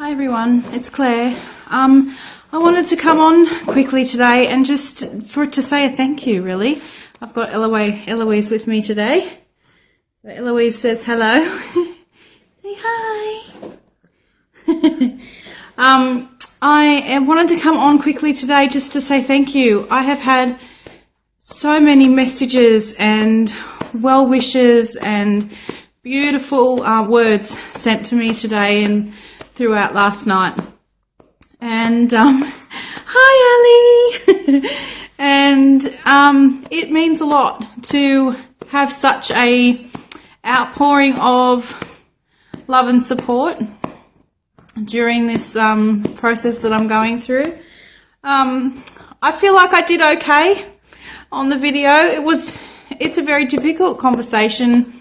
Hi everyone, it's Claire. I wanted to come on quickly today and just to say a thank you, really. I've got Eloise with me today. So Eloise says hello. Say hi. I wanted to come on quickly today just to say thank you. I have had so many messages and well wishes and beautiful words sent to me today and throughout last night. And hi Ali. And it means a lot to have such a outpouring of love and support during this process that I'm going through. I feel like I did okay on the video. It's a very difficult conversation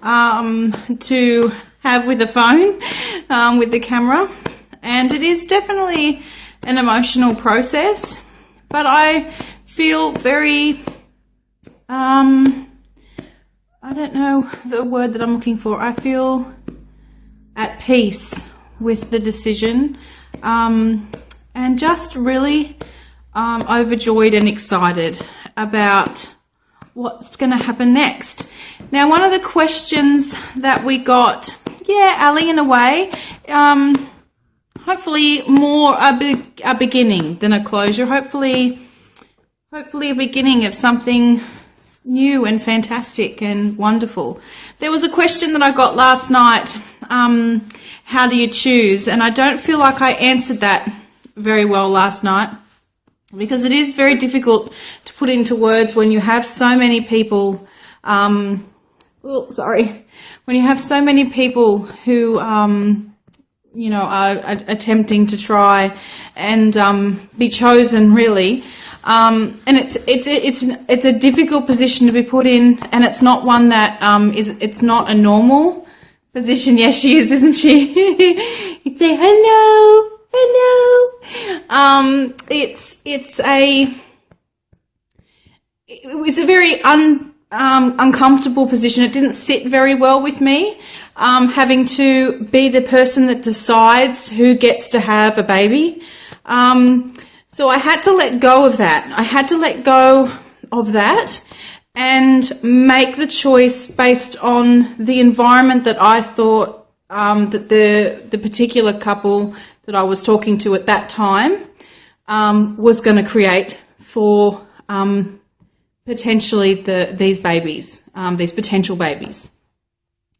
to have with the phone, with the camera, and it is definitely an emotional process, but I feel very, I don't know the word that I'm looking for. I feel at peace with the decision, and just really overjoyed and excited about what's going to happen next. Now, one of the questions that we got, Ali, in a way, hopefully more a beginning than a closure, hopefully a beginning of something new and fantastic and wonderful. There was a question that I got last night, how do you choose? And I don't feel like I answered that very well last night, because it is very difficult to put into words when you have so many people, when you have so many people who, are attempting to try and be chosen, really. And it's a difficult position to be put in, and it's not one that it's not a normal position. Yes, she is, isn't she? You say hello. It was a very uncomfortable position. It didn't sit very well with me, having to be the person that decides who gets to have a baby. So I had to let go of that. And make the choice based on the environment that I thought that the particular couple that I was talking to at that time was going to create for potentially these babies, these potential babies.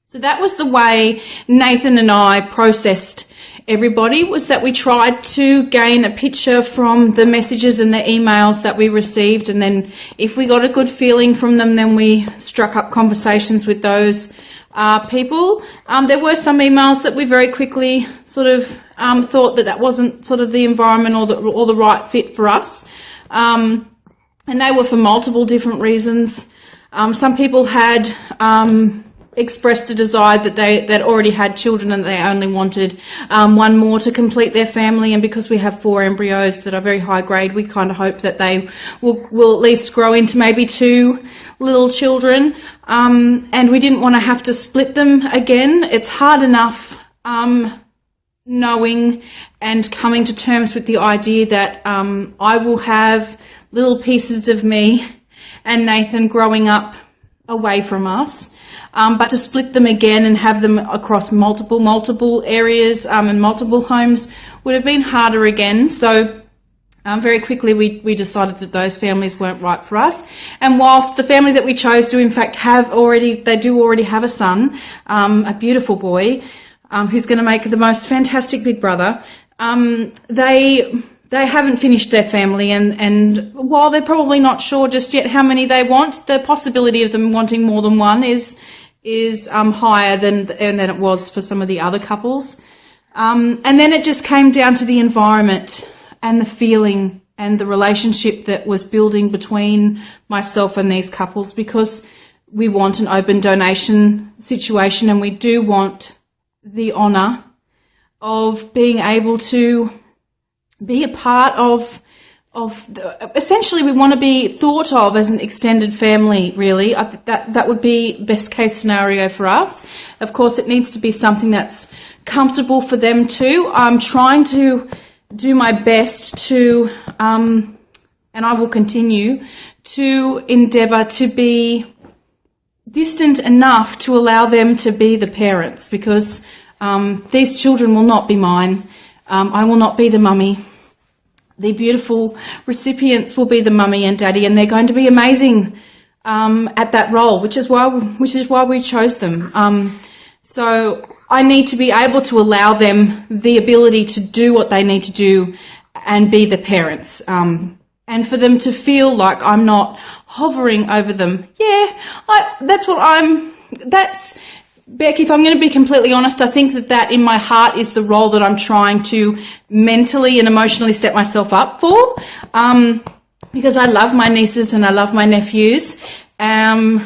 So that was the way Nathan and I processed everybody, was that we tried to gain a picture from the messages and the emails that we received, and then if we got a good feeling from them, then we struck up conversations with those people. There were some emails that we very quickly sort of thought that wasn't sort of the environment or the right fit for us, and they were for multiple different reasons. Some people had expressed a desire that already had children and they only wanted one more to complete their family, and because we have 4 embryos that are very high grade, we kind of hope that they will at least grow into maybe 2 little children, and we didn't want to have to split them again. It's hard enough knowing and coming to terms with the idea that I will have little pieces of me and Nathan growing up away from us, but to split them again and have them across multiple areas and multiple homes would have been harder again. So very quickly we decided that those families weren't right for us. And whilst the family that we chose to in fact they do already have a son, a beautiful boy, who's going to make the most fantastic big brother, they haven't finished their family, and while they're probably not sure just yet how many they want, the possibility of them wanting more than one is higher than it was for some of the other couples. And then it just came down to the environment and the feeling and the relationship that was building between myself and these couples, because we want an open donation situation, and we do want the honour of being able to be a part of essentially we want to be thought of as an extended family, really. I think that would be best case scenario for us. Of course, it needs to be something that's comfortable for them too. I'm trying to do my best to, and I will continue to endeavour to be distant enough to allow them to be the parents, because these children will not be mine. I will not be the mummy. The beautiful recipients will be the mummy and daddy, and they're going to be amazing at that role, which is why we chose them. So I need to be able to allow them the ability to do what they need to do and be the parents, and for them to feel like I'm not hovering over them. Yeah, that's Beck, if I'm going to be completely honest, I think that in my heart is the role that I'm trying to mentally and emotionally set myself up for, because I love my nieces and I love my nephews, and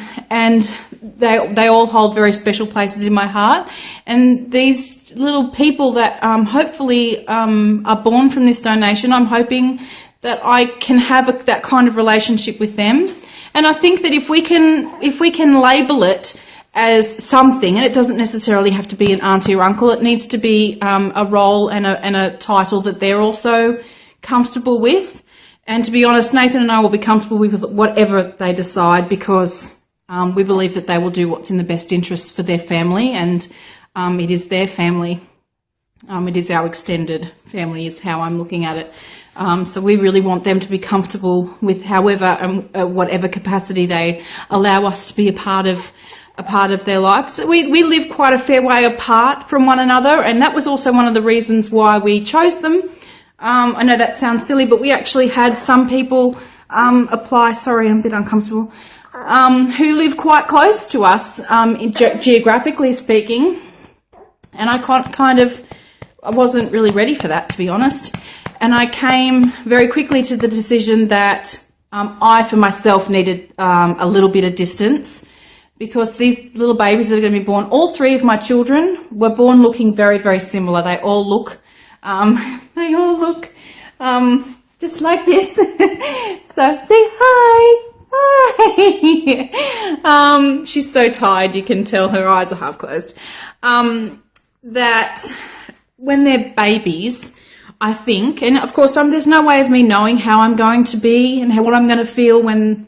they all hold very special places in my heart. And these little people that hopefully are born from this donation, I'm hoping that I can have that kind of relationship with them. And I think that if we can label it as something, and it doesn't necessarily have to be an auntie or uncle, it needs to be a role and a title that they're also comfortable with. And to be honest, Nathan and I will be comfortable with whatever they decide, because we believe that they will do what's in the best interest for their family, and it is their family. It is our extended family is how I'm looking at it. So we really want them to be comfortable with however whatever capacity they allow us to be a part of their lives. So we live quite a fair way apart from one another, and that was also one of the reasons why we chose them. I know that sounds silly, but we actually had some people apply, sorry, I'm a bit uncomfortable, who live quite close to us, geographically speaking, and I wasn't really ready for that, to be honest. And I came very quickly to the decision that I, for myself, needed a little bit of distance, because these little babies that are going to be born, all three of my children were born looking very, very similar. They all look just like this. So say hi. Hi. She's so tired, you can tell her eyes are half closed. That when they're babies, I think, and of course there's no way of me knowing how I'm going to be and what I'm going to feel when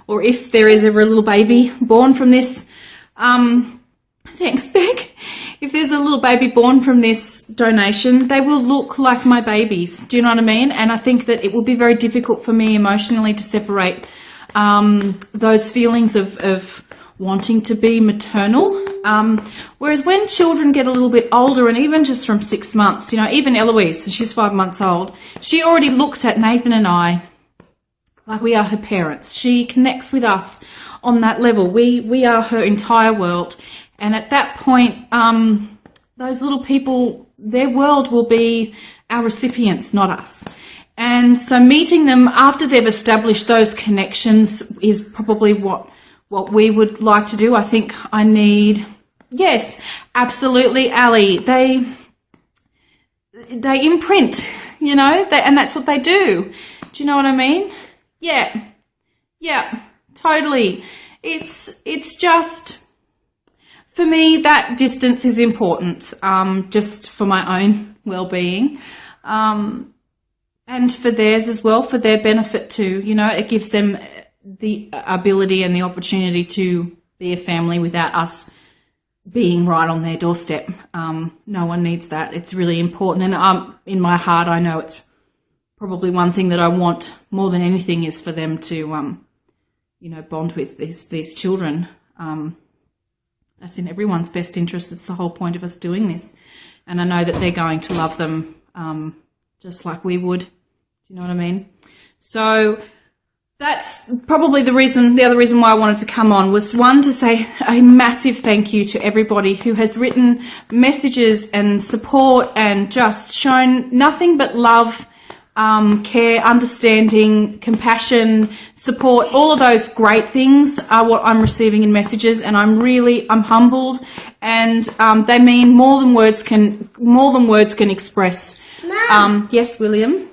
or if there is ever a little baby born from this. Thanks, Beck. If there's a little baby born from this donation, they will look like my babies. Do you know what I mean? And I think that it will be very difficult for me emotionally to separate those feelings of wanting to be maternal. Whereas when children get a little bit older, and even just from 6 months, even Eloise, she's 5 months old, she already looks at Nathan and I like we are her parents. She connects with us on that level. We are her entire world. And at that point, those little people, their world will be our recipients, not us. And so meeting them after they've established those connections is probably what we would like to do. I think I need, yes, absolutely, Ali. They imprint, and that's what they do. Do you know what I mean? Yeah, totally. It's just, for me, that distance is important, just for my own well-being, and for theirs as well, for their benefit too. It gives them the ability and the opportunity to be a family without us being right on their doorstep. No one needs that. It's really important, and in my heart, I know it's probably one thing that I want more than anything is for them to, bond with these children. That's in everyone's best interest. It's the whole point of us doing this. And I know that they're going to love them just like we would. Do you know what I mean? So that's probably the other reason why I wanted to come on was, one, to say a massive thank you to everybody who has written messages and support and just shown nothing but love, care, understanding, compassion, support. All of those great things are what I'm receiving in messages, and I'm humbled, and they mean more than words can express. Mom. Yes, William.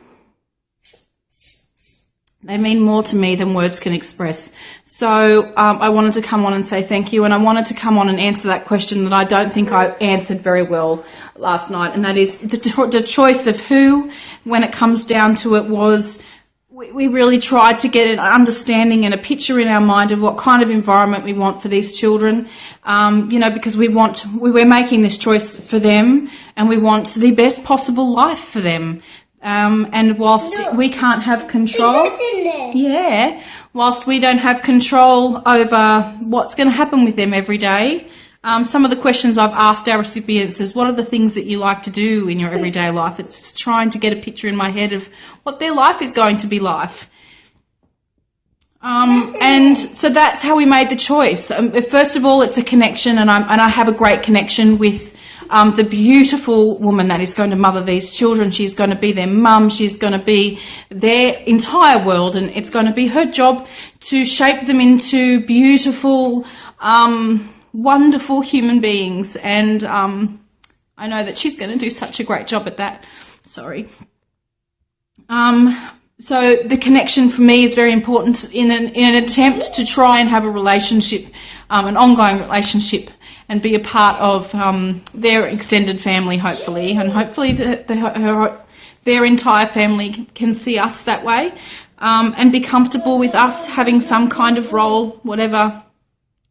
They mean more to me than words can express. So I wanted to come on and say thank you, and I wanted to come on and answer that question that I don't think I answered very well last night, and that is the choice of who, when it comes down to it, was we really tried to get an understanding and a picture in our mind of what kind of environment we want for these children, because we're making this choice for them, and we want the best possible life for them. And whilst we can't have control, whilst we don't have control over what's going to happen with them every day, some of the questions I've asked our recipients is, what are the things that you like to do in your everyday life? It's trying to get a picture in my head of what their life is going to be like. And so that's how we made the choice. First of all, it's a connection, and I have a great connection with the beautiful woman that is going to mother these children. She's going to be their mum. She's going to be their entire world, and it's going to be her job to shape them into beautiful, wonderful human beings. And I know that she's going to do such a great job at that. Sorry. So the connection for me is very important in an attempt to try and have a relationship, an ongoing relationship, and be a part of their extended family, hopefully, and hopefully their entire family can see us that way, and be comfortable with us having some kind of role, whatever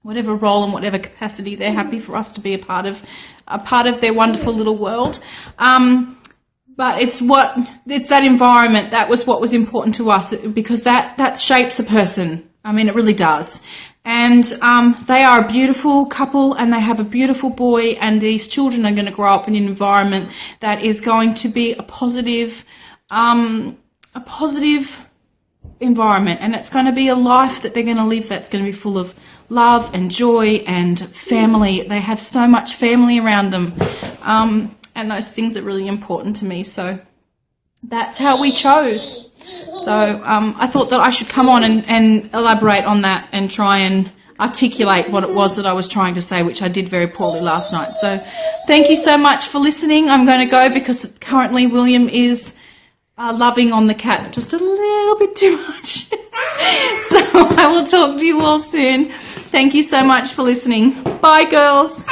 role and whatever capacity they're happy for us to be a part of their wonderful little world. But it's that environment that was what was important to us, because that shapes a person. I mean, it really does. And they are a beautiful couple, and they have a beautiful boy, and these children are going to grow up in an environment that is going to be a positive environment, and it's going to be a life that they're going to live that's going to be full of love and joy and family. They have so much family around them, and those things are really important to me. So that's how we chose. So I thought that I should come on and elaborate on that and try and articulate what it was that I was trying to say, which I did very poorly last night. So thank you so much for listening. I'm going to go because currently William is loving on the cat just a little bit too much. So I will talk to you all soon. Thank you so much for listening. Bye, girls.